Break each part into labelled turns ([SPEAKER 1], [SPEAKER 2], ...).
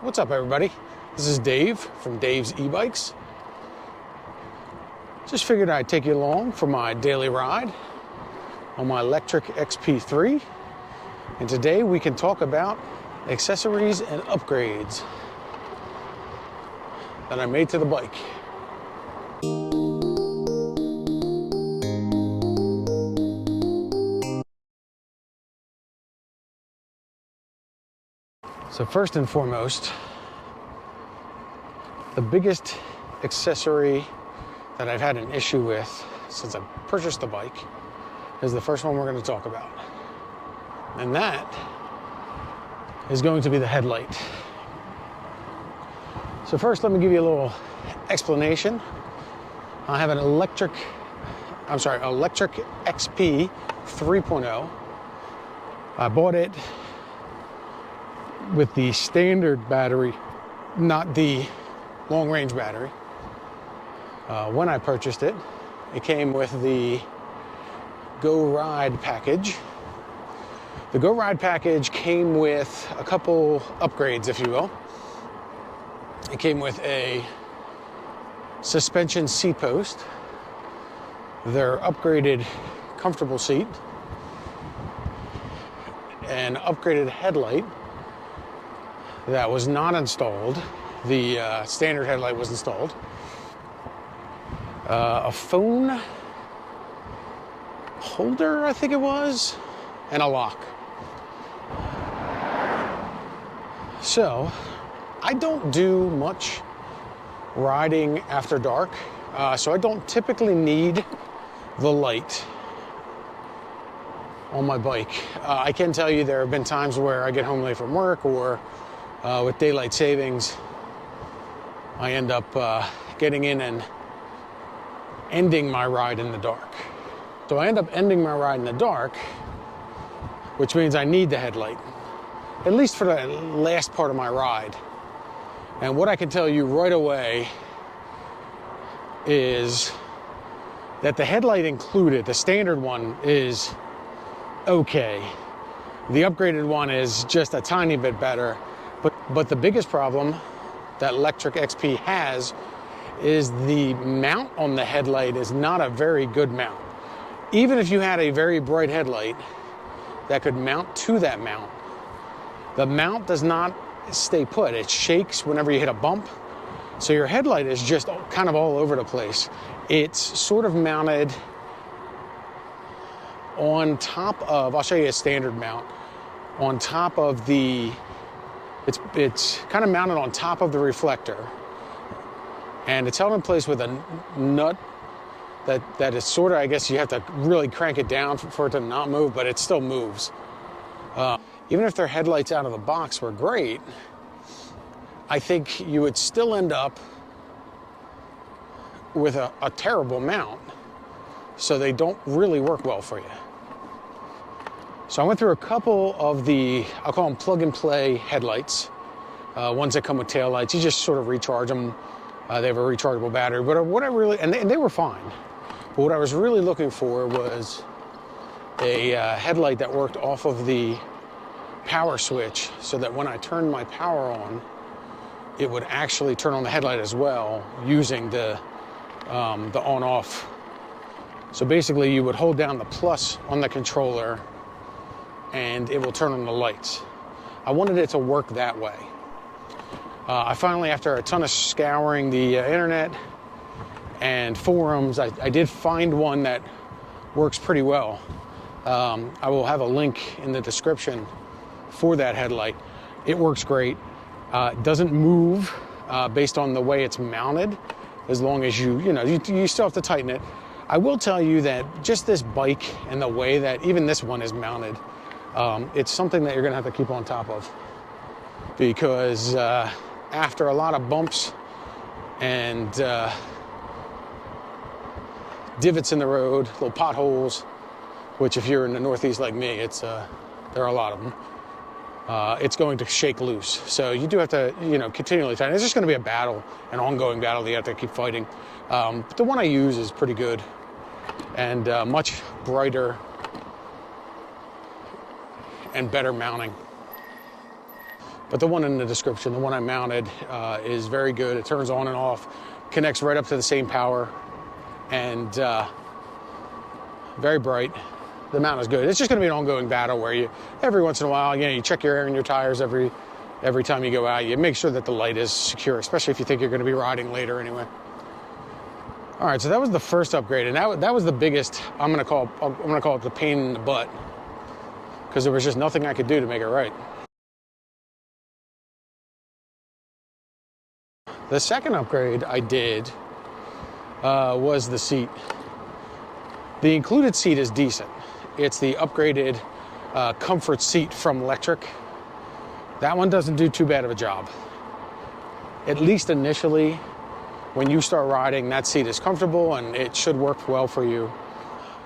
[SPEAKER 1] What's up, everybody? This is Dave from Dave's E-Bikes. Just figured I'd take you along for my daily ride on my Lectric XP3. And today we can talk about accessories and upgrades that I made to the bike. So first and foremost, the biggest accessory that I've had an issue with since I purchased the bike is the first one we're going to talk about. And that is going to be the headlight. So first, let me give you a little explanation. I have an Lectric XP 3.0. I bought it with the standard battery, not the long-range battery. When I purchased it, it came with the Go Ride package. The Go Ride package came with a couple upgrades, if you will. It came with a suspension seat post, their upgraded comfortable seat, an upgraded headlight that was not installed. The standard headlight was installed. A phone holder, I think it was, and a lock. So, I don't do much riding after dark, so I don't typically need the light on my bike. I can tell you there have been times where I get home late from work, or with daylight savings, I end up getting in and ending my ride in the dark. So I end up ending my ride in the dark, which means I need the headlight, at least for the last part of my ride. And what I can tell you right away is that the headlight included, the standard one, is okay. The upgraded one is just a tiny bit better. But the biggest problem that Lectric XP has is the mount on the headlight is not a very good mount. Even if you had a very bright headlight that could mount to that mount, the mount does not stay put. It shakes whenever you hit a bump. So your headlight is just kind of all over the place. It's sort of mounted on top of, I'll show you a standard mount, on top of the, it's kind of mounted on top of the reflector. And it's held in place with a nut that is sort of, I guess you have to really crank it down for it to not move, but it still moves. Even if their headlights out of the box were great, I think you would still end up with a terrible mount. So they don't really work well for you. So I went through a couple of the, I'll call them plug and play headlights. Ones that come with tail lights. You just sort of recharge them. They have a rechargeable battery. But what I really, and they were fine. But what I was really looking for was a headlight that worked off of the power switch, so that when I turned my power on, it would actually turn on the headlight as well, using the on-off. So basically, you would hold down the plus on the controller, and it will turn on the lights. I wanted it to work that way. I finally, after a ton of scouring the internet and forums, I did find one that works pretty well. I will have a link in the description for that headlight. It works great. It doesn't move based on the way it's mounted, as long as you still have to tighten it. I will tell you that just this bike and the way that even this one is mounted, it's something that you're gonna have to keep on top of, because after a lot of bumps and divots in the road, little potholes, which if you're in the Northeast like me, there are a lot of them. It's going to shake loose. So you do have to, continually tighten. It's just going to be a battle, an ongoing battle that you have to keep fighting. But the one I use is pretty good and much brighter and better mounting. But the one in the description, the one I mounted, is very good. It turns on and off, connects right up to the same power, and very bright. The mount is good. It's just going to be an ongoing battle where you, every once in a while, you know, you check your air in your tires every time you go out. You make sure that the light is secure, especially if you think you're going to be riding later anyway. All right, so that was the first upgrade, and that was the biggest. I'm gonna call it the pain in the butt, because there was just nothing I could do to make it right. The second upgrade I did was the seat. The included seat is decent. It's the upgraded comfort seat from Lectric. That one doesn't do too bad of a job. At least initially, when you start riding, that seat is comfortable and it should work well for you.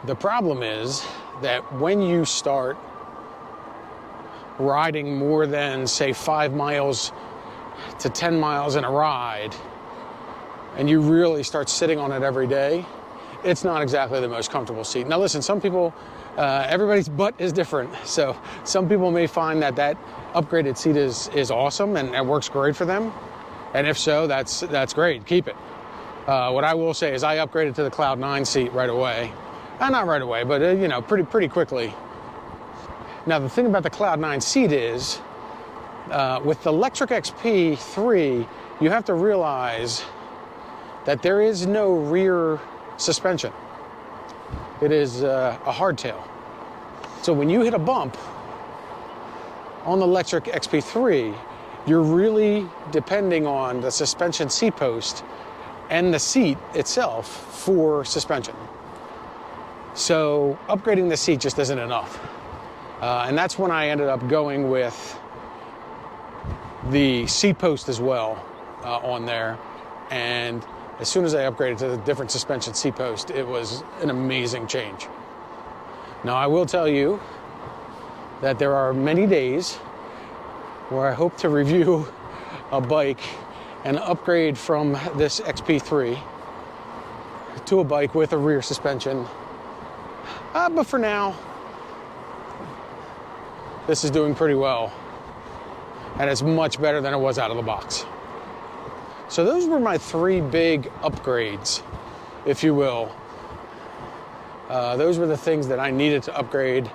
[SPEAKER 1] The problem is that when you start riding more than, say, 5 miles to 10 miles in a ride, and you really start sitting on it every day, it's not exactly the most comfortable seat. Now listen, some people, everybody's butt is different. So some people may find that upgraded seat is awesome and it works great for them. And if so, that's great, keep it. What I will say is I upgraded to the Cloud 9 seat right away. Not right away, but you know, pretty quickly. Now the thing about the Cloud 9 seat is, with the Lectric XP 3, you have to realize that there is no rear suspension. It is a hardtail. So when you hit a bump on the Lectric XP3, you're really depending on the suspension seat post and the seat itself for suspension. So upgrading the seat just isn't enough. And that's when I ended up going with the seat post as well on there. And as soon as I upgraded to the different suspension seat post, it was an amazing change. Now I will tell you that there are many days where I hope to review a bike and upgrade from this XP3 to a bike with a rear suspension. But for now, this is doing pretty well. And it's much better than it was out of the box. So those were my 3 big upgrades, if you will. Those were the things that I needed to upgrade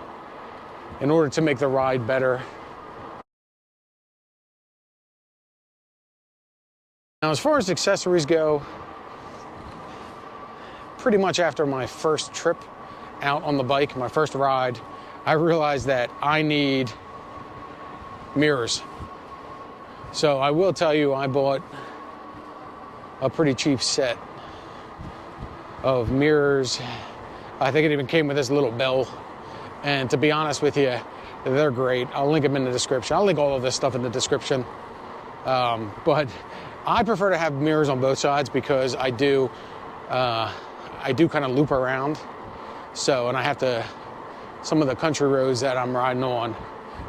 [SPEAKER 1] in order to make the ride better. Now, as far as accessories go, pretty much after my first trip out on the bike, my first ride, I realized that I need mirrors. So I will tell you, I bought a pretty cheap set of mirrors. I think it even came with this little bell. And to be honest with you, they're great. I'll link them in the description. I'll link all of this stuff in the description. But I prefer to have mirrors on both sides because I do kind of loop around. So, and I have to, some of the country roads that I'm riding on,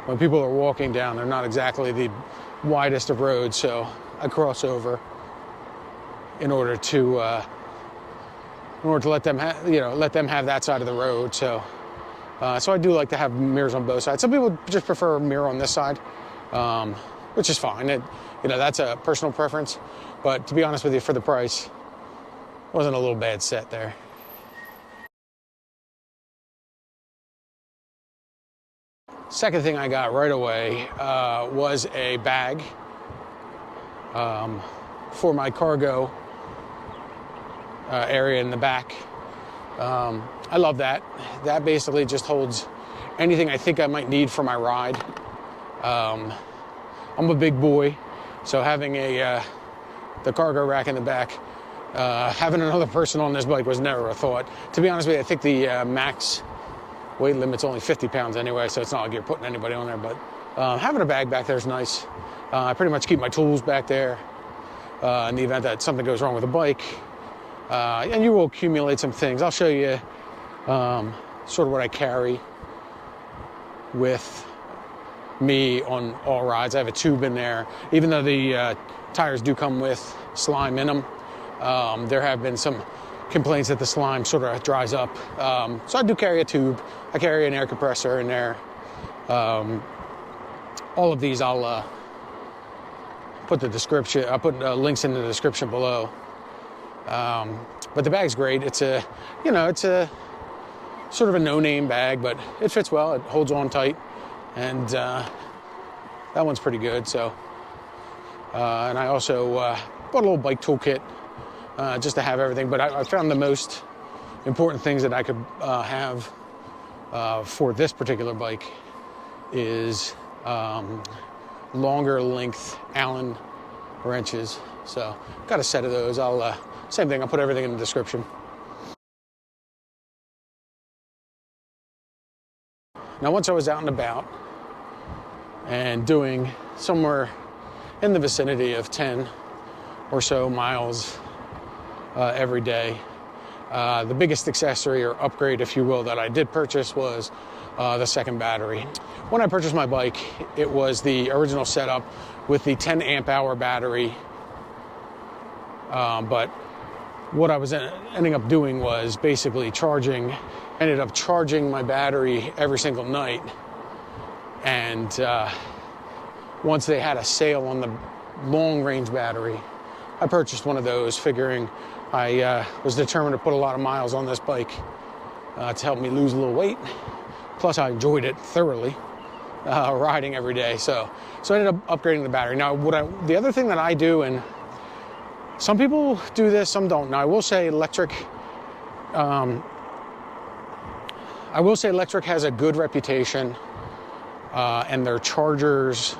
[SPEAKER 1] when people are walking down, they're not exactly the widest of roads. So I cross over in order to let them have that side of the road. So I do like to have mirrors on both sides. Some people just prefer a mirror on this side, which is fine. That's a personal preference. But to be honest with you, for the price, it wasn't a little bad set there. Second thing I got right away was a bag for my cargo area in the back. I love that. That basically just holds anything I think I might need for my ride. I'm a big boy, so having the cargo rack in the back, having another person on this bike was never a thought. To be honest with you, I think the max weight limit's only 50 pounds anyway, so it's not like you're putting anybody on there, but having a bag back there is nice. I pretty much keep my tools back there in the event that something goes wrong with the bike. And you will accumulate some things. I'll show you sort of what I carry with me on all rides. I have a tube in there. Even though the tires do come with slime in them, there have been some complaints that the slime sort of dries up. So I do carry a tube. I carry an air compressor in there. All of these I'll put the description, I'll put links in the description below. But the bag's great. It's a, it's a sort of a no-name bag, but it fits well. It holds on tight, and that one's pretty good. So, and I also bought a little bike toolkit just to have everything. But I found the most important things that I could have for this particular bike is longer length Allen wrenches. So, got a set of those. Same thing. I'll put everything in the description. Now, once I was out and about and doing somewhere in the vicinity of 10 or so miles every day, the biggest accessory or upgrade, if you will, that I did purchase was the second battery. When I purchased my bike, it was the original setup with the 10 amp hour battery. But what I was ending up doing was basically ended up charging my battery every single night. And once they had a sale on the long range battery, I purchased one of those, figuring I was determined to put a lot of miles on this bike to help me lose a little weight. Plus, I enjoyed it thoroughly, riding every day. So I ended up upgrading the battery. Now, the other thing that I do, and some people do this, some don't. Now, I will say Lectric has a good reputation, and their chargers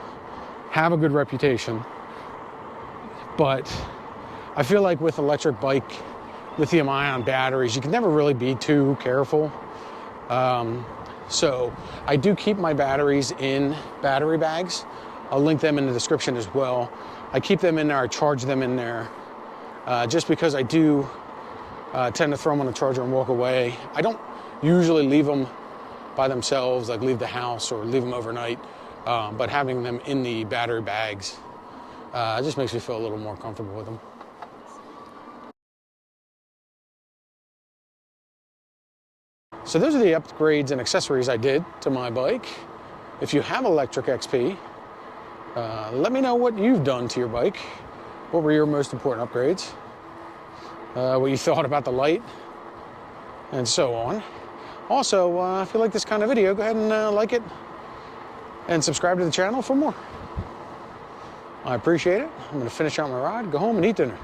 [SPEAKER 1] have a good reputation. But I feel like with electric bike, lithium-ion batteries, you can never really be too careful. So I do keep my batteries in battery bags. I'll link them in the description as well. I keep them in there, I charge them in there, just because I do tend to throw them on the charger and walk away. I don't usually leave them by themselves, like leave the house or leave them overnight, but having them in the battery bags just makes me feel a little more comfortable with them. So those are the upgrades and accessories I did to my bike. If you have a Lectric XP, let me know what you've done to your bike. What were your most important upgrades? What you thought about the light, and so on. Also, if you like this kind of video, go ahead and like it and subscribe to the channel for more. I appreciate it. I'm going to finish out my ride, go home and eat dinner.